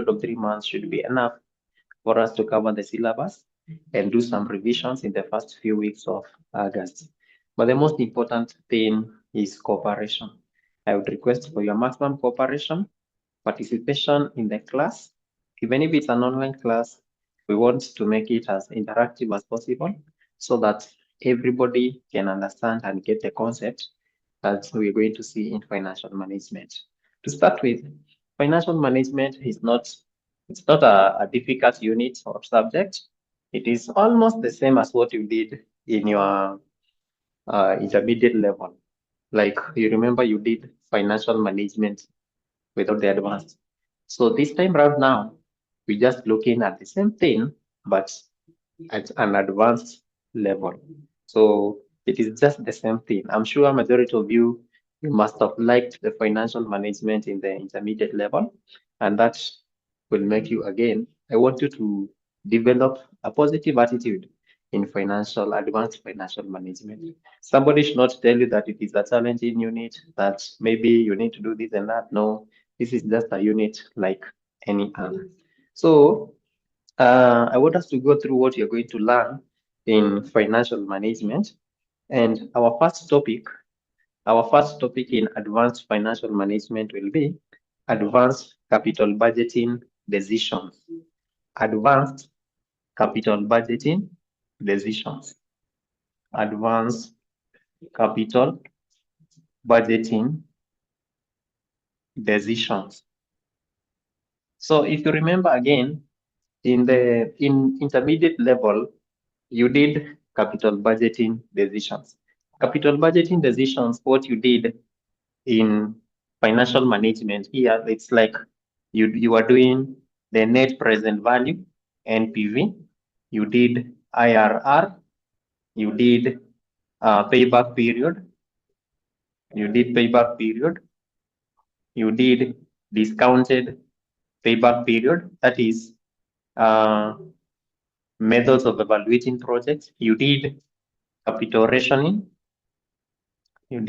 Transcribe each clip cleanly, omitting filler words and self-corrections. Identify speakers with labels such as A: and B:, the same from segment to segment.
A: of 3 months should be enough for us to cover the syllabus and do some revisions in the first few weeks of August. But the most important thing is cooperation. I would request for your maximum cooperation, participation in the class. Even if it's an online class, we want to make it as interactive as possible so that everybody can understand and get the concept that we're going to see in financial management. To start with, financial management is not a difficult unit or subject. It is almost the same as what you did in your intermediate level. Like you remember you did financial management without the advanced. So this time around now, we're just looking at the same thing, but at an advanced level. So it is just the same thing. I'm sure majority of you must have liked the financial management in the intermediate level, and that will make you, again, I want you to develop a positive attitude in advanced financial management. Somebody should not tell you that it is a challenging unit, that maybe you need to do this and that. No, this is just a unit like any other. So I want us to go through what you're going to learn in financial management. And our first topic in advanced financial management will be advanced capital budgeting decisions. Advanced capital budgeting decisions. Advanced capital budgeting decisions. So if you remember again, in intermediate level, you did capital budgeting decisions. Capital budgeting decisions, what you did in financial management here, it's like you are doing the net present value, NPV, you did IRR, you did payback period, you did discounted payback period, that is methods of evaluating projects. You did capital rationing. You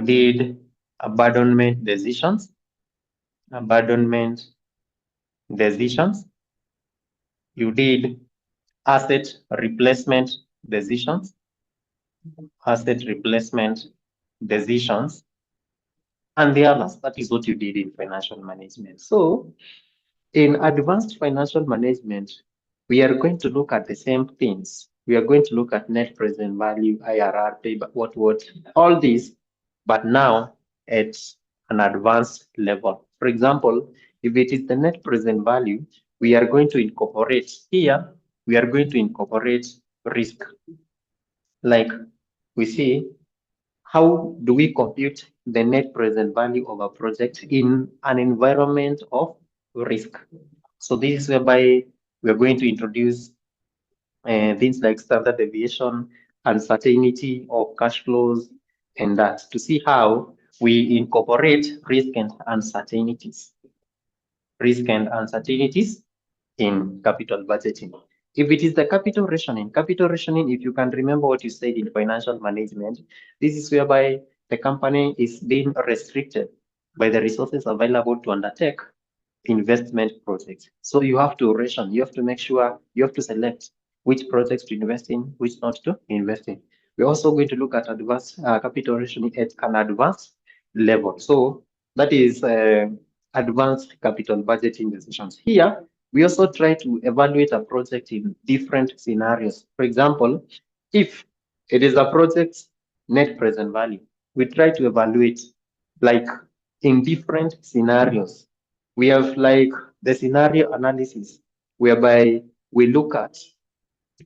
A: did abandonment decisions. You did asset replacement decisions. And the others. That is what you did in financial management. So in advanced financial management, we are going to look at the same things. We are going to look at net present value, IRR, payback, what, all these, but now at an advanced level. For example, if it is the net present value, we are going to incorporate here, we are going to incorporate risk. Like we see, how do we compute the net present value of a project in an environment of risk? So this is whereby we're going to introduce things like standard deviation, uncertainty of cash flows, and that to see how we incorporate risk and uncertainties in capital budgeting. If it is the capital rationing, if you can remember what you said in financial management, this is whereby the company is being restricted by the resources available to undertake investment projects. So you have to ration, you have to make sure, you have to select which projects to invest in, which not to invest in. We're also going to look at advanced capital rationing at an advanced level. So that is advanced capital budgeting decisions. Here, we also try to evaluate a project in different scenarios. For example, if it is a project's net present value, we try to evaluate like in different scenarios. We have like the scenario analysis, whereby we look at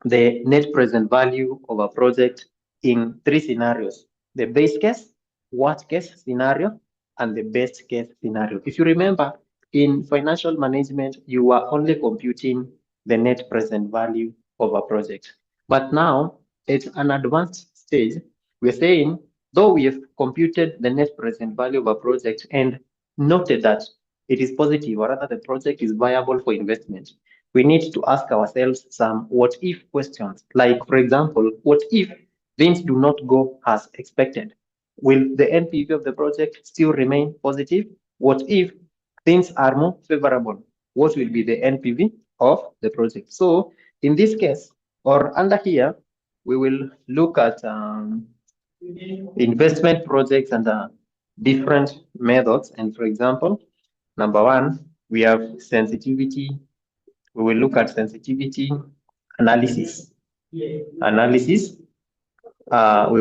A: the net present value of a project in 3 scenarios: the base case, worst case scenario, and the best case scenario. If you remember, in financial management, you are only computing the net present value of a project. But now, at an advanced stage, we're saying, though we have computed the net present value of a project and noted that it is positive, or rather the project is viable for investment, we need to ask ourselves some what-if questions. Like, for example, what if things do not go as expected? Will the NPV of the project still remain positive? What if things are more favorable, what will be the NPV of the project? So in this case, or under here, we will look at investment projects and different methods. And for example, number one, we have sensitivity. We will look at sensitivity analysis. We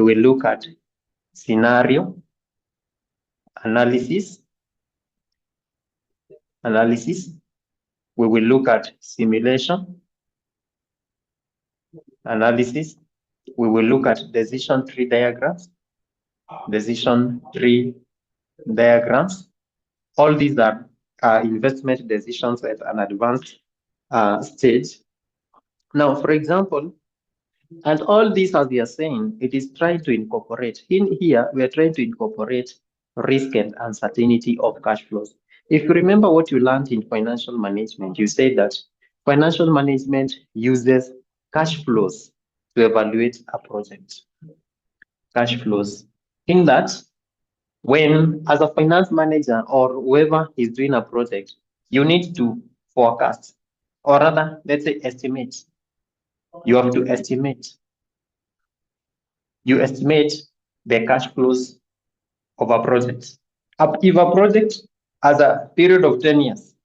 A: will look at scenario analysis. We will look at simulation analysis. We will look at decision tree diagrams. All these are investment decisions at an advanced stage. Now, for example, and all this, as we are saying, it is trying to incorporate. In here, we are trying to incorporate risk and uncertainty of cash flows. If you remember what you learned in financial management, you said that financial management uses cash flows to evaluate a project. Cash flows. In that, when, as a finance manager or whoever is doing a project, you need to forecast, or rather, let's say estimate. You have to estimate. You estimate the cash flows of a project. If a project has a period of 10 years,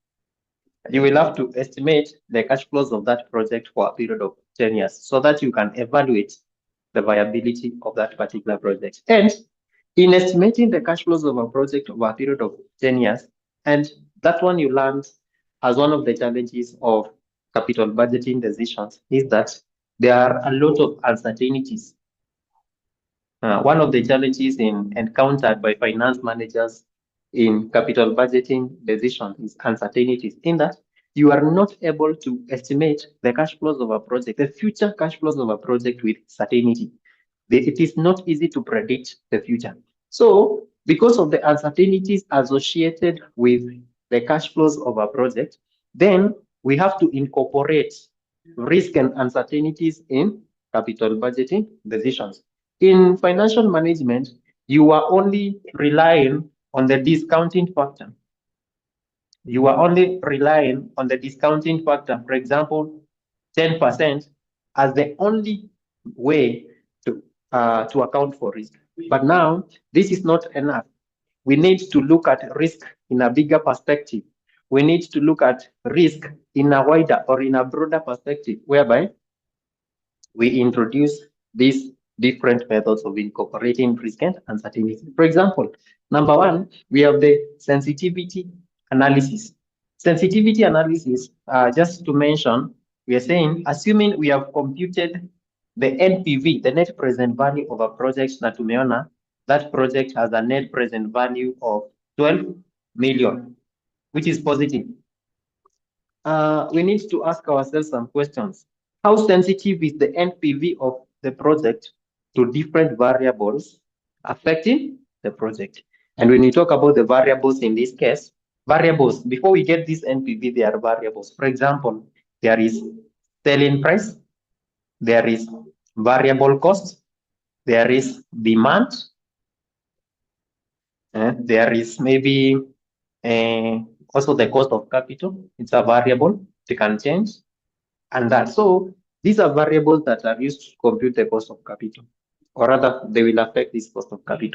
A: you will have to estimate the cash flows of that project for a period of 10 years so that you can evaluate the viability of that particular project. And in estimating the cash flows of a project over a period of 10 years, and that one you learned as one of the challenges of capital budgeting decisions, is that there are a lot of uncertainties. One of the challenges encountered by finance managers in capital budgeting decisions is uncertainties, in that you are not able to estimate the cash flows of a project, the future cash flows of a project with certainty. It is not easy to predict the future. So because of the uncertainties associated with the cash flows of a project, then we have to incorporate risk and uncertainties in capital budgeting decisions. In financial management, you are only relying on the discounting factor. You are only relying on the discounting factor, for example, 10% as the only way to account for risk. But now, this is not enough. We need to look at risk in a bigger perspective. We need to look at risk in a wider or in a broader perspective, whereby we introduce these different methods of incorporating risk and uncertainty. For example, number one, we have the sensitivity analysis. Sensitivity analysis, just to mention, we are saying, assuming we have computed the NPV, the net present value of a project, na tumeona, that project has a net present value of 12 million, which is positive. We need to ask ourselves some questions. How sensitive is the NPV of the project to different variables affecting the project? And when you talk about the variables in this case, variables, before we get this NPV, there are variables. For example, there is selling price, there is variable cost, there is demand, there is maybe also the cost of capital. It's a variable, it can change, and that. So these are variables that are used to compute the cost of capital, or rather, they will affect this cost of capital.